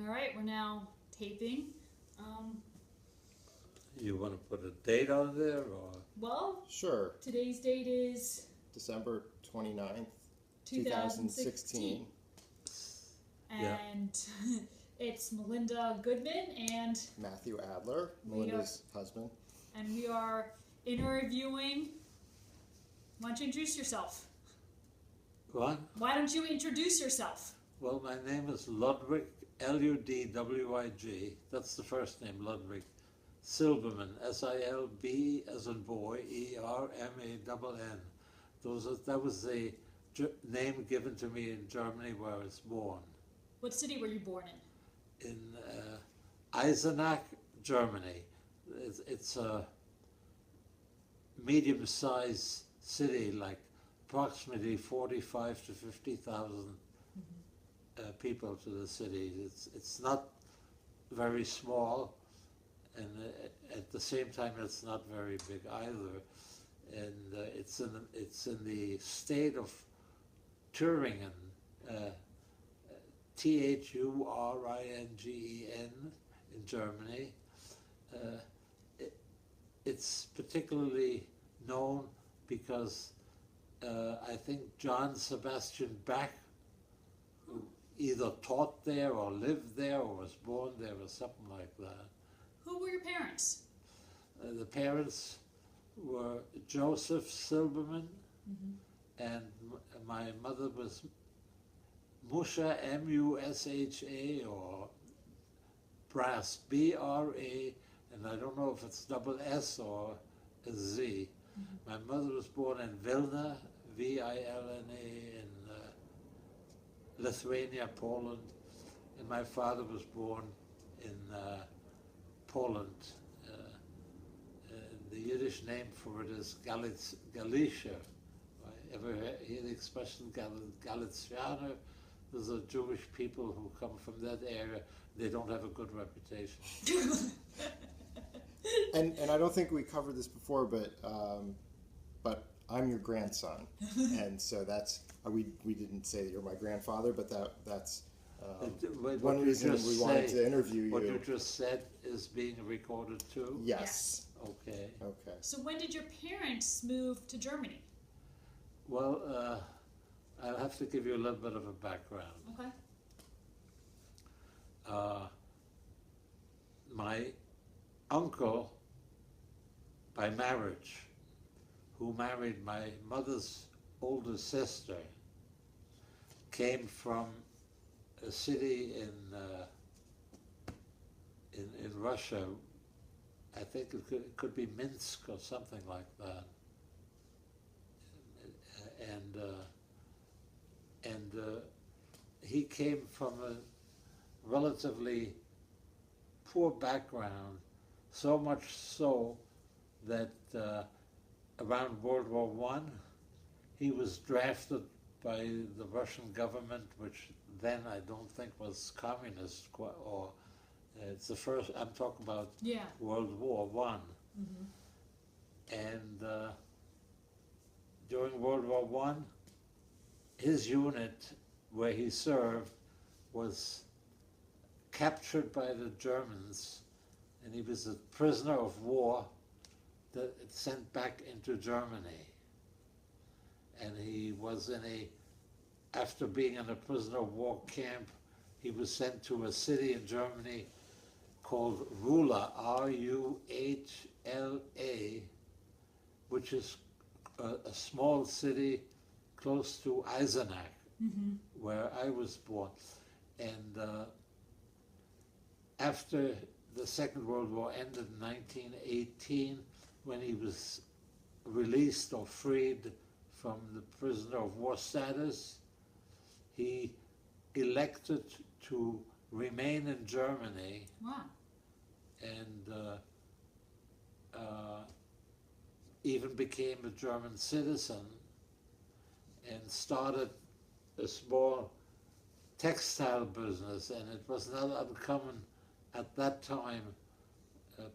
All right, we're now taping. You want to put a date on there, or? Well, Sure. today's date is December 29th, 2016. Yeah. And it's Melinda Goodman and Matthew Adler, We Melinda's husband. we are interviewing. Why don't you introduce yourself? What? Why don't you introduce yourself? Well, my name is Ludwig, Ludwig. That's the first name, Ludwig. Silberman, S-I-L-B as in boy, E-R-M-A-N-N. That was the name given to me in Germany where I was born. What city were you born in? In Eisenach, Germany. It's a medium-sized city, like approximately 45 to 50,000 people to the city. It's not very small, and at the same time it's not very big either. And it's in the state of Thüringen, Thuringen in Germany. It's particularly known because I think John Sebastian Bach either taught there or lived there or was born there or something like that. Who were your parents? The parents were Joseph Silberman, and my mother was Musha, M-U-S-H-A, or Brass, B-R-A, and I don't know if it's double S or a Z. My mother was born in Vilna, V-I-L-N-A, in Lithuania, Poland, and my father was born in Poland. The Yiddish name for it is Galicia. Ever hear the expression Galicianer? Those are Jewish people who come from that area. They don't have a good reputation. And I don't think we covered this before, but I'm your grandson, and so that's we didn't say that you're my grandfather, but that's one reason we wanted to interview you. What you just said is being recorded too? Yes. Okay. Okay. So when did your parents move to Germany? Well, I'll have to give you a little bit of a background. Okay. My uncle, by marriage, who married my mother's older sister, came from a city in Russia. I think it could be Minsk or something like that. And he came from a relatively poor background, so much so that around World War I, he was drafted by the Russian government, which then I don't think was communist, or it's the first, I'm talking about World War I. And during World War I, his unit where he served was captured by the Germans, and he was a prisoner of war that sent back into Germany. And he was after being in a prisoner of war camp, he was sent to a city in Germany called Rula, R-U-H-L-A, which is a small city close to Eisenach, where I was born. And after the Second World War ended in 1918, when he was released or freed from the prisoner of war status, he elected to remain in Germany. Wow. And even became a German citizen and started a small textile business, and it was not uncommon at that time,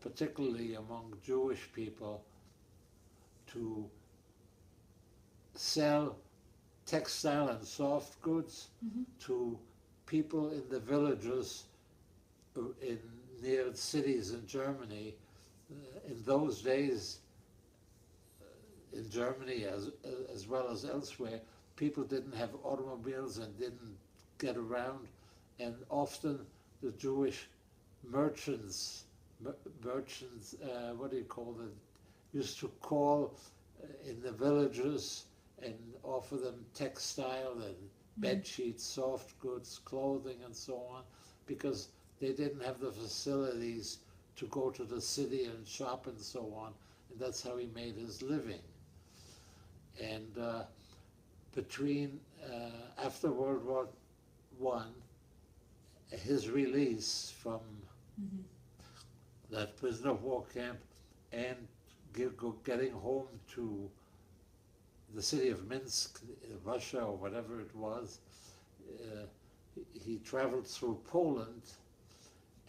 particularly among Jewish people, to sell textile and soft goods to people in the villages in near cities in Germany. In those days, in Germany as well as elsewhere, people didn't have automobiles and didn't get around, and often the Jewish merchants, what do you call them, used to call in the villages and offer them textile and bed sheets, soft goods, clothing, and so on, because they didn't have the facilities to go to the city and shop and so on, and that's how he made his living. And between after World War I, his release from that prisoner of war camp and getting home to the city of Minsk, Russia, or whatever it was, he traveled through Poland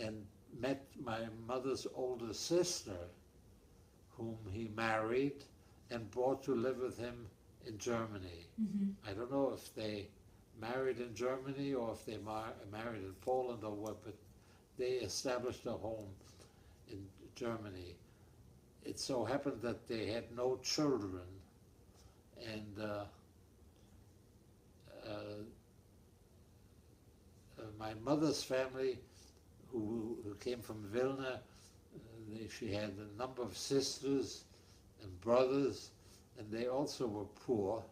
and met my mother's older sister, whom he married and brought to live with him in Germany. I don't know if they married in Germany or if they married in Poland or what, but they established a home in Germany. It so happened that they had no children, and my mother's family, who came from Vilna, she had a number of sisters and brothers, and they also were poor,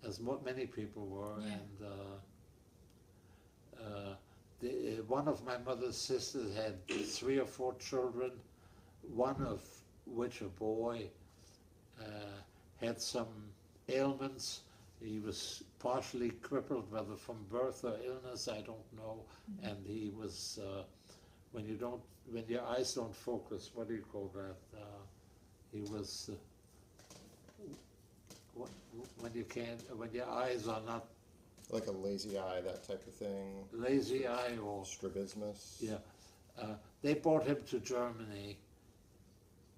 as many people were. Yeah. And one of my mother's sisters had 3 or 4 children, one of which, a boy, had some ailments. He was partially crippled, whether from birth or illness, I don't know. And he was, when your eyes don't focus, what do you call that? He was, when your eyes are not Like a lazy eye, that type of thing. lazy eye or Strabismus. yeah, they brought him to Germany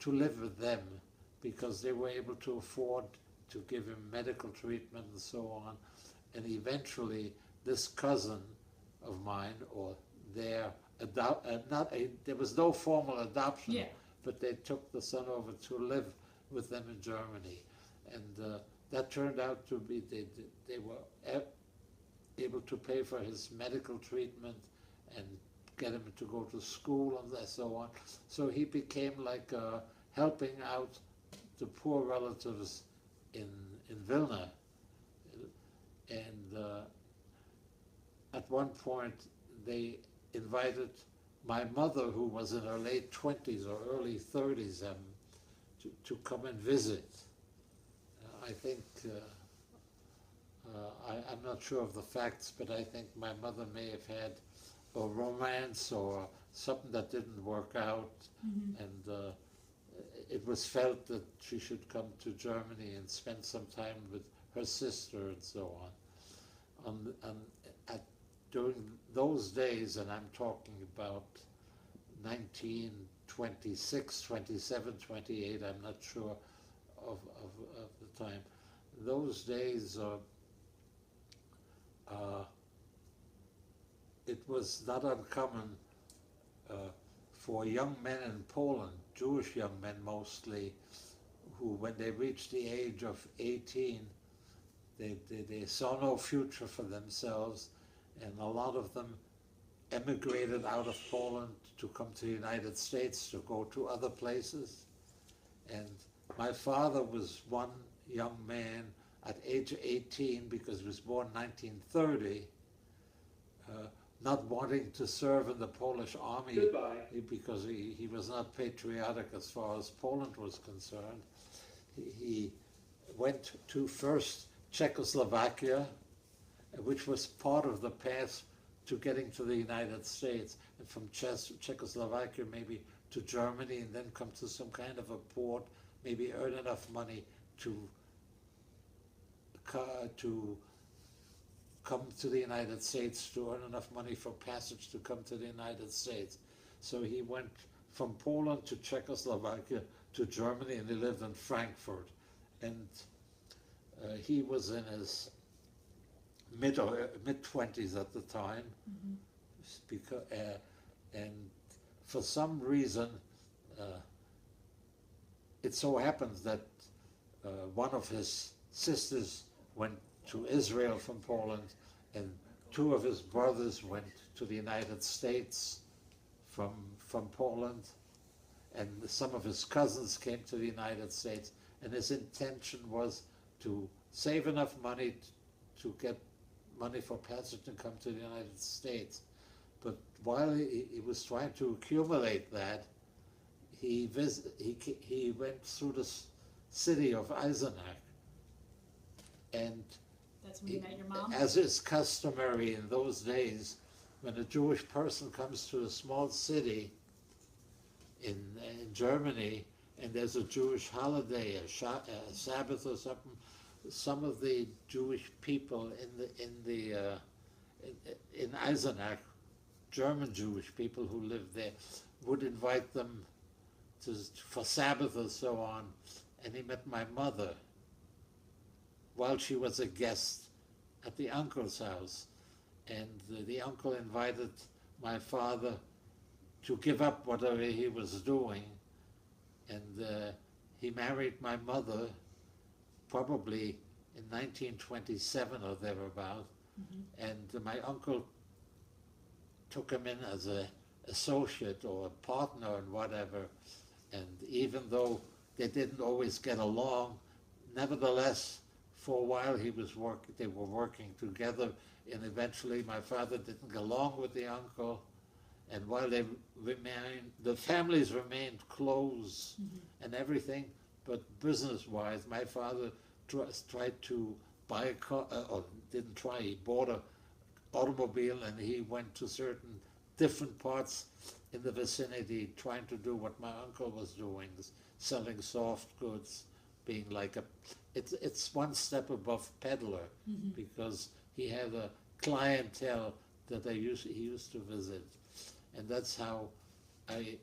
to live with them because they were able to afford to give him medical treatment and so on. And eventually, this cousin of mine, or their there was no formal adoption, Yeah. but they took the son over to live with them in Germany, and that turned out to be they were able to pay for his medical treatment and get him to go to school and so on. So he became like helping out the poor relatives in Vilna. And at one point they invited my mother, who was in her late 20s or early 30s, to come and visit. I think, I'm not sure of the facts, but I think my mother may have had a romance or something that didn't work out, and it was felt that she should come to Germany and spend some time with her sister and so on. During those days, and I'm talking about 1926, 27, 28, I'm not sure of the time. Those days, it was not uncommon for young men in Poland, Jewish young men mostly, who, when they reached the age of 18, they saw no future for themselves, and a lot of them emigrated out of Poland to come to the United States, to go to other places. And my father was one young man at age 18, because he was born 1930, not wanting to serve in the Polish army because he was not patriotic as far as Poland was concerned. He went to first Czechoslovakia, which was part of the path to getting to the United States, and from Czechoslovakia maybe to Germany, and then come to some kind of a port, maybe earn enough money to come to the United States, to earn enough money for passage to come to the United States. So he went from Poland to Czechoslovakia to Germany, and he lived in Frankfurt. And he was in his mid-20s at the time, and for some reason, it so happens that one of his sisters went to Israel from Poland, and two of his brothers went to the United States from Poland, and some of his cousins came to the United States, and his intention was to save enough money to get money for passage and come to the United States. But while he was trying to accumulate that, he went through the city of Eisenach, and That's when you met your mom? as is customary in those days, when a Jewish person comes to a small city in Germany, and there's a Jewish holiday, a Sabbath or something, some of the Jewish people in Eisenach, German Jewish people who lived there, would invite them for Sabbath or so on, and he met my mother while she was a guest at the uncle's house, and the uncle invited my father to give up whatever he was doing, and he married my mother probably in 1927 or thereabout, and my uncle took him in as an associate or a partner and whatever, and even though they didn't always get along, nevertheless, for a while they were working together, and eventually my father didn't get along with the uncle, and while the families remained close and everything, but business-wise, my father tried to buy a car, or didn't try, he bought an automobile, and he went to certain different parts in the vicinity trying to do what my uncle was doing, selling soft goods, being like it's one step above peddler, because he had a clientele that he used to visit. And that's how I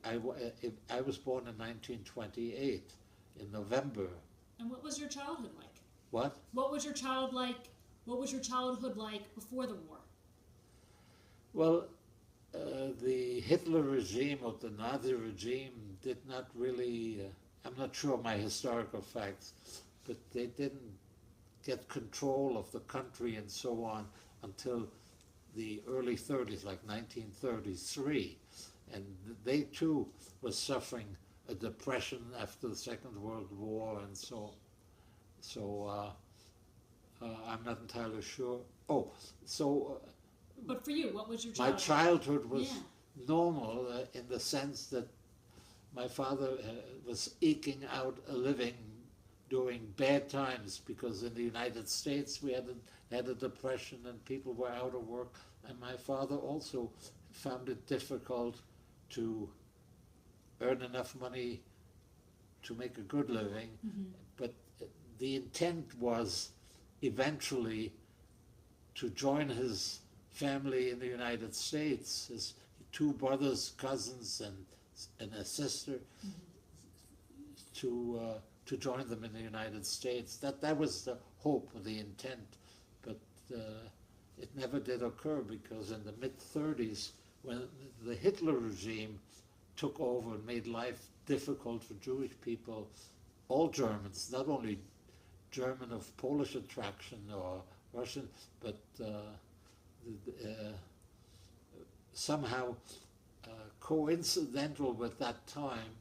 was born in 1928, in November. And what was your childhood like? What? What was your childhood like before the war? Well, the Hitler regime or the Nazi regime did not really, I'm not sure of my historical facts, but they didn't get control of the country and so on until the early 30s, like 1933. And they too were suffering a depression after the Second World War, and so I'm not entirely sure. But for you, what was your childhood? My childhood was normal in the sense that my father was eking out a living during bad times, because in the United States we had a depression and people were out of work, and my father also found it difficult to earn enough money to make a good living. But the intent was eventually to join his family in the United States, his two brothers, cousins, and a sister, to join them in the United States. That was the hope, the intent, but it never did occur, because in the mid-30s, when the Hitler regime took over and made life difficult for Jewish people, all Germans, not only German of Polish extraction or Russian, but somehow coincidental with that time,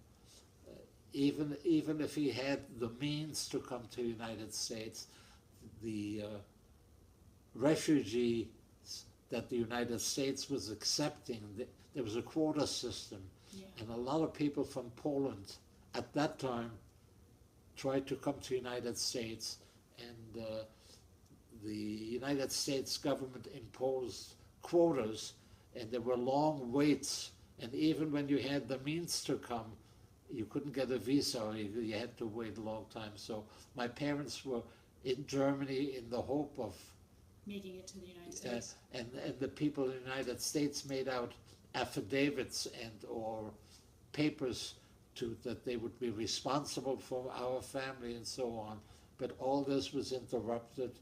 even if he had the means to come to the United States, the refugees that the United States was accepting, there was a quota system, and a lot of people from Poland at that time tried to come to the United States, and the United States government imposed quotas, and there were long waits, and even when you had the means to come, you couldn't get a visa, or you had to wait a long time. So my parents were in Germany in the hope of making it to the United States. And the people in the United States made out affidavits or papers that they would be responsible for our family and so on. But all this was interrupted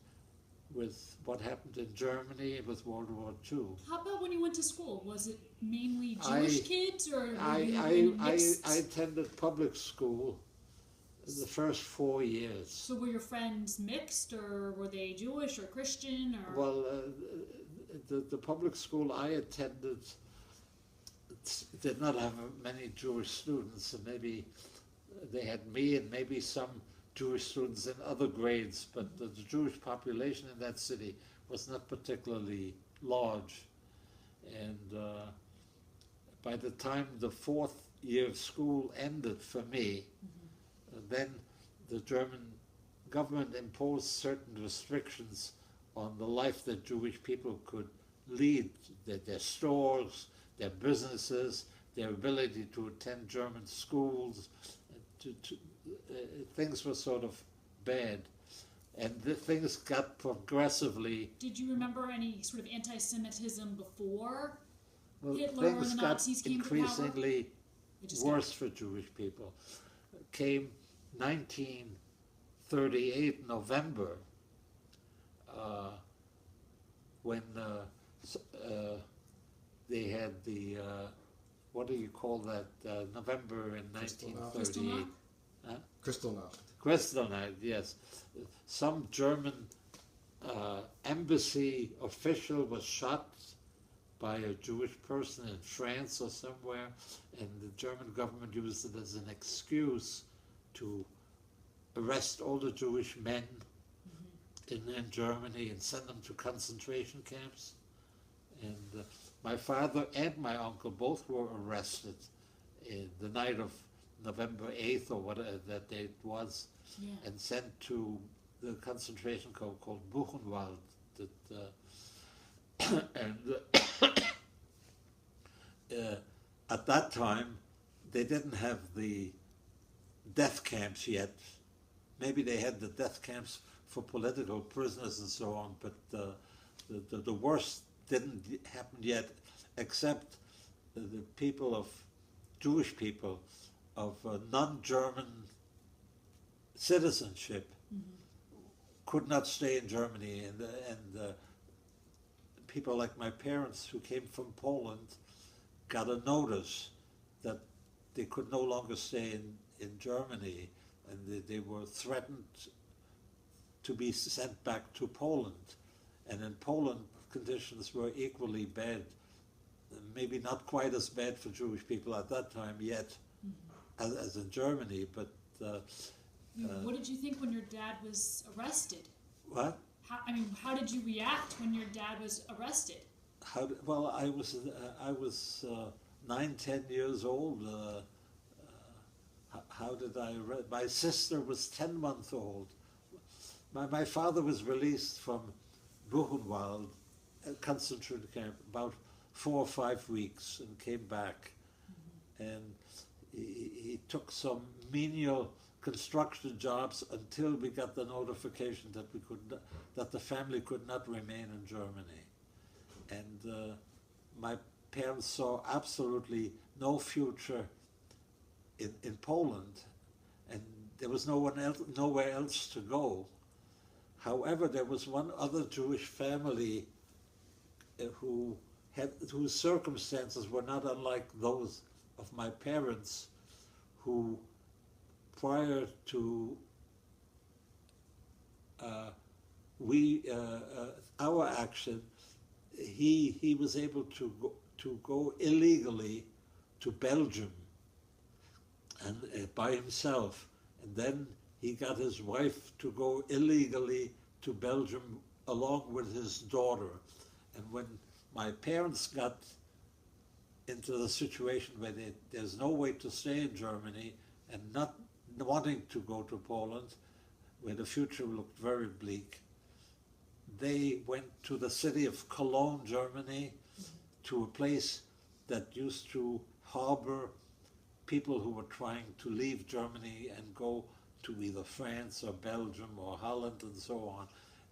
with what happened in Germany with World War II. How about when you went to school? Was it mainly Jewish kids, or were you I in mixed? attended public school the first 4 years. So were your friends mixed, or were they Jewish or Christian, or? Well, the public school I attended did not have many Jewish students, and maybe they had me and maybe some Jewish students in other grades, but the Jewish population in that city was not particularly large. And by the time the fourth year of school ended for me, then the German government imposed certain restrictions on the life that Jewish people could lead, their stores, their businesses, their ability to attend German schools. Things were sort of bad, and things got progressively. Did you remember any sort of anti-Semitism before Hitler or Things the got Nazis came to power? increasingly It just worse for Jewish people. Came 1938 November, when they had the what do you call that? November in 1938. Kristallnacht. Kristallnacht, yes. Some German embassy official was shot by a Jewish person in France or somewhere, and the German government used it as an excuse to arrest all the Jewish men in Germany and send them to concentration camps. And my father and my uncle both were arrested in the night of November 8th or whatever that date was, and sent to the concentration camp called Buchenwald. At that time, they didn't have the death camps yet. Maybe they had the death camps for political prisoners and so on, but the worst didn't happen yet, except the people of Jewish people of non-German citizenship could not stay in Germany, and people like my parents who came from Poland got a notice that they could no longer stay in Germany, and they were threatened to be sent back to Poland. And in Poland, conditions were equally bad, maybe not quite as bad for Jewish people at that time yet as in Germany, but... what did you think when your dad was arrested? What? How did you react when your dad was arrested? Well, I was 9, 10 years old. How did I? My sister was 10 months old. My father was released from Buchenwald, a concentration camp, about 4 or 5 weeks, and came back. And he took some menial construction jobs until we got the notification that that the family could not remain in Germany. And my parents saw absolutely no future in Poland, and there was nowhere else to go. However, there was one other Jewish family whose circumstances were not unlike those of my parents, who prior to our action, he was able to go illegally to Belgium and by himself, and then he got his wife to go illegally to Belgium along with his daughter. And when my parents got into the situation where there's no way to stay in Germany and not wanting to go to Poland, where the future looked very bleak, they went to the city of Cologne, Germany, to a place that used to harbor people who were trying to leave Germany and go to either France or Belgium or Holland and so on.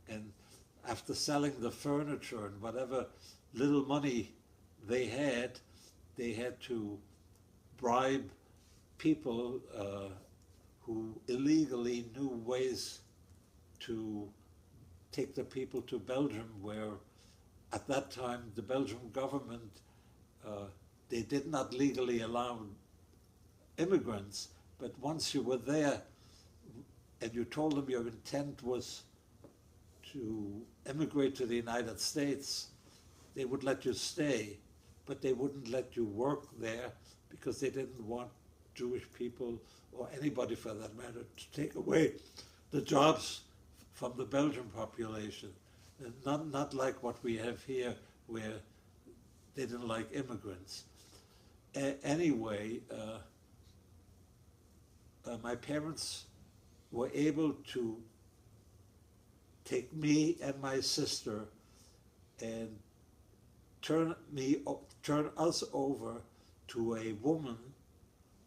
And after selling the furniture and whatever little money they had to bribe people who illegally knew ways to take the people to Belgium, where at that time the Belgian government, they did not legally allow immigrants, but once you were there and you told them your intent was to emigrate to the United States, they would let you stay, but they wouldn't let you work there because they didn't want Jewish people, or anybody for that matter, to take away the jobs from the Belgian population. And not like what we have here, where they didn't like immigrants. Anyway, my parents were able to take me and my sister and turn us over to a woman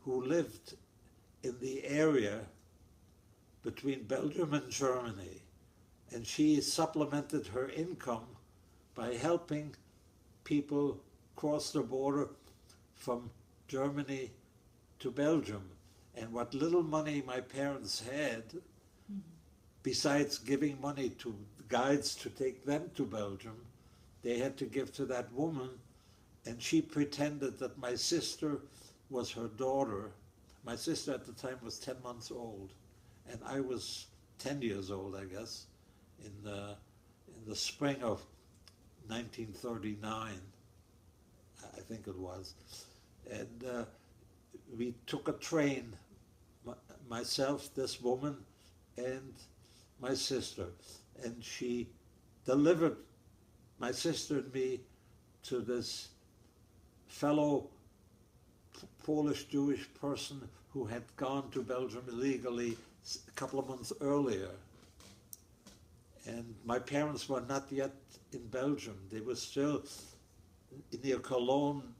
who lived in the area between Belgium and Germany. And she supplemented her income by helping people cross the border from Germany to Belgium. And what little money my parents had, besides giving money to guides to take them to Belgium, they had to give to that woman, and she pretended that my sister was her daughter. My sister at the time was 10 months old, and I was 10 years old, I guess, in the spring of 1939, I think it was. And we took a train, myself, this woman, and my sister, and she delivered my sister and me to this fellow Polish Jewish person who had gone to Belgium illegally a couple of months earlier. And my parents were not yet in Belgium. They were still near Cologne,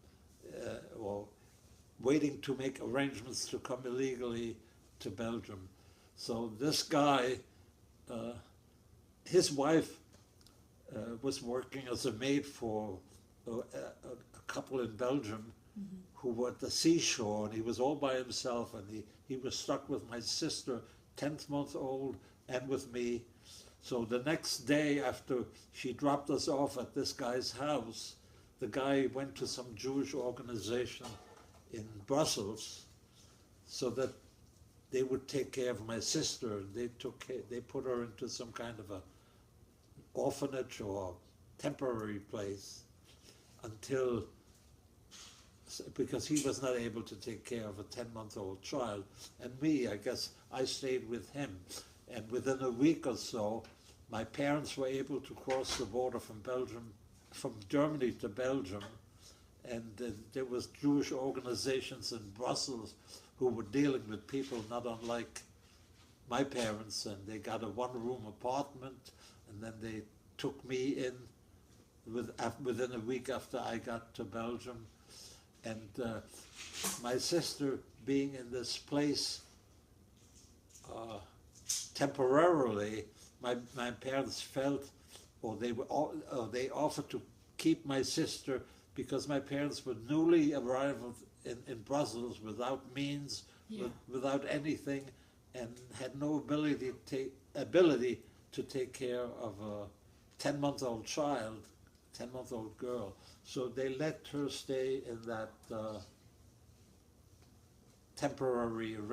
or waiting to make arrangements to come illegally to Belgium. So this guy, his wife was working as a maid for a couple in Belgium who were at the seashore, and he was all by himself, and he was stuck with my sister, 10th month old, and with me. So the next day after she dropped us off at this guy's house, the guy went to some Jewish organization in Brussels so that they would take care of my sister. They put her into some kind of a orphanage or temporary place until, because he was not able to take care of a 10-month-old child. And me, I guess I stayed with him. And within a week or so, my parents were able to cross the border from Germany to Belgium. And there was Jewish organizations in Brussels who were dealing with people not unlike my parents, and they got a one-room apartment, and then they took me in within a week after I got to Belgium. And my sister, being in this place temporarily, my parents felt, or they offered to keep my sister because my parents were newly arrived in Brussels without means, without anything, and had no ability to take care of a 10-month-old child, 10-month-old girl. So they let her stay in that temporary arrangement.